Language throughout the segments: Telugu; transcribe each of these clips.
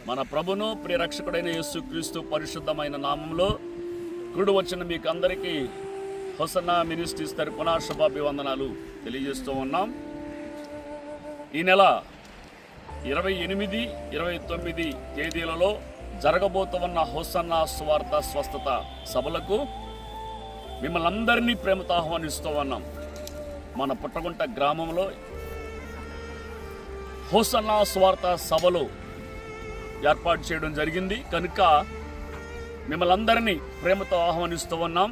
మన ప్రభును ప్రియరక్షకుడైన యేసుక్రీస్తు పరిశుద్ధమైన నామంలో కూడి వచ్చిన మీకు అందరికీ హోసన్నా మినిస్ట్రీస్ తరపున శుభాభివందనాలు తెలియజేస్తూ ఉన్నాం. ఈ నెల 28, 29 తేదీలలో జరగబోతున్న హోసన్నా సువార్త స్వస్థత సభలకు మిమ్మల్ని అందరినీ ప్రేమతో ఆహ్వానిస్తూ ఉన్నాం. మన పుట్టగుంట గ్రామంలో హోసన్నా సువార్త సభలు ఏర్పాటు చేయడం జరిగింది కనుక మిమ్మల్ని అందరినీ ప్రేమతో ఆహ్వానిస్తూ ఉన్నాం.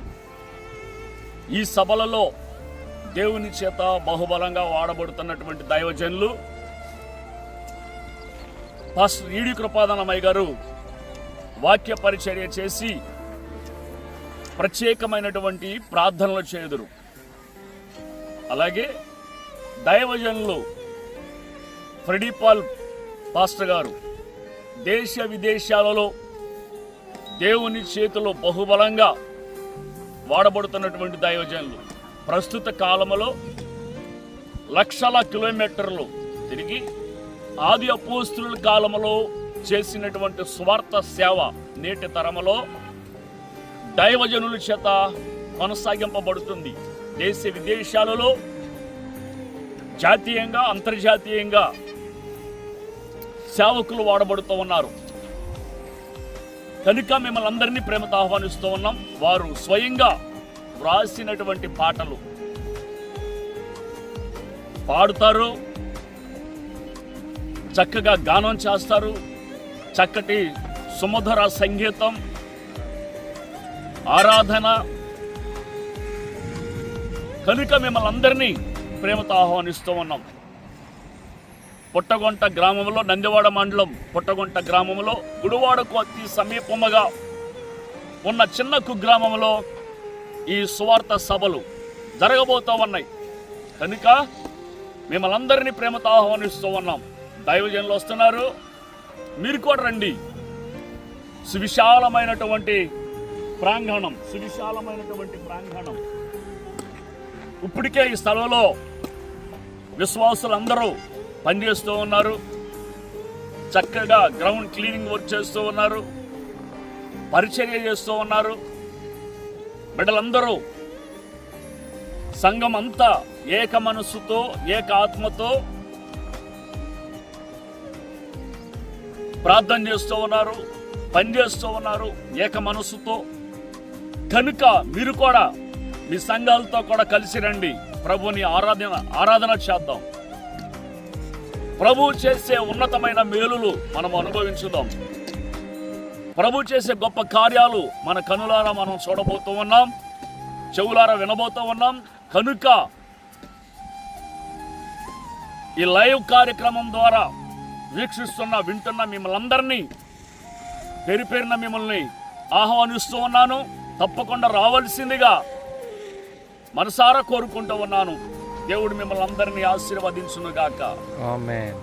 ఈ సభలలో దేవుని చేత బహుబలంగా వాడబడుతున్నటువంటి దైవజనులు పాస్టర్ ఈడి కృపాదానమయ్య గారు వాక్య పరిచర్య చేసి ప్రత్యేకమైనటువంటి ప్రార్థనలు చేయుదురు. అలాగే దైవజనులు ఫ్రెడీపాల్ పాస్టర్ గారు దేశ విదేశాలలో దేవుని చేతిలో బహుబలంగా వాడబడుతున్నటువంటి దైవజనులు ప్రస్తుత కాలంలో లక్షల కిలోమీటర్లు తిరిగి ఆది అపోస్తుల కాలంలో చేసినటువంటి స్వార్థ సేవ నేటి తరములో దైవజనుల చేత కొనసాగింపబడుతుంది. దేశ విదేశాలలో జాతీయంగా అంతర్జాతీయంగా సేవకులు వాడబడుతూ ఉన్నారు కనుక మిమ్మల్ని అందరినీ ప్రేమతో ఆహ్వానిస్తూ ఉన్నాం. వారు స్వయంగా వ్రాసినటువంటి పాటలు పాడుతారు, చక్కగా గానం చేస్తారు, చక్కటి సుమధుర సంగీతం, ఆరాధన కనుక మిమ్మల్ని అందరినీ ప్రేమతో ఆహ్వానిస్తూ ఉన్నాం. పుట్టగుంట గ్రామంలో, నందివాడ మండలం పుట్టగుంట గ్రామంలో గుడివాడకు అతి సమీపముగా ఉన్న చిన్న కుగ్రామంలో ఈ సువార్త సభలు జరగబోతూ ఉన్నాయి కనుక మిమ్మల్ని అందరినీ ప్రేమతో ఆహ్వానిస్తూ ఉన్నాం. దైవజనులు వస్తున్నారు, మీరు కూడా రండి. సువిశాలమైనటువంటి ప్రాంగణం ఇప్పటికే ఈ స్థలంలో విశ్వాసులందరూ పనిచేస్తూ ఉన్నారు, చక్కగా గ్రౌండ్ క్లీనింగ్ వర్క్ చేస్తూ ఉన్నారు, పరిచర్య చేస్తూ ఉన్నారు. బిడ్డలందరూ సంఘం అంతా ఏక మనస్సుతో ఏక ఆత్మతో ప్రార్థన చేస్తూ ఉన్నారు, పనిచేస్తూ ఉన్నారు ఏక మనస్సుతో. కనుక మీరు కూడా మీ సంఘాలతో కూడా కలిసి రండి, ప్రభుని ఆరాధన చేద్దాం. ప్రభు చేసే ఉన్నతమైన మేలులు మనం అనుభవించుదాం. ప్రభు చేసే గొప్ప కార్యాలు మన కనులారా మనం చూడబోతూ ఉన్నాం, చెవులారా వినబోతూ ఉన్నాం. కనుక ఈ లైవ్ కార్యక్రమం ద్వారా వింటున్న మిమ్మల్ని అందరినీ పేరున మిమ్మల్ని ఆహ్వానిస్తూ ఉన్నాను. తప్పకుండా రావాల్సిందిగా మనసారా కోరుకుంటూ ఉన్నాను. దేవుడు మిమ్మల్ని అందరినీ ఆశీర్వదించును గాక. ఆమేన్.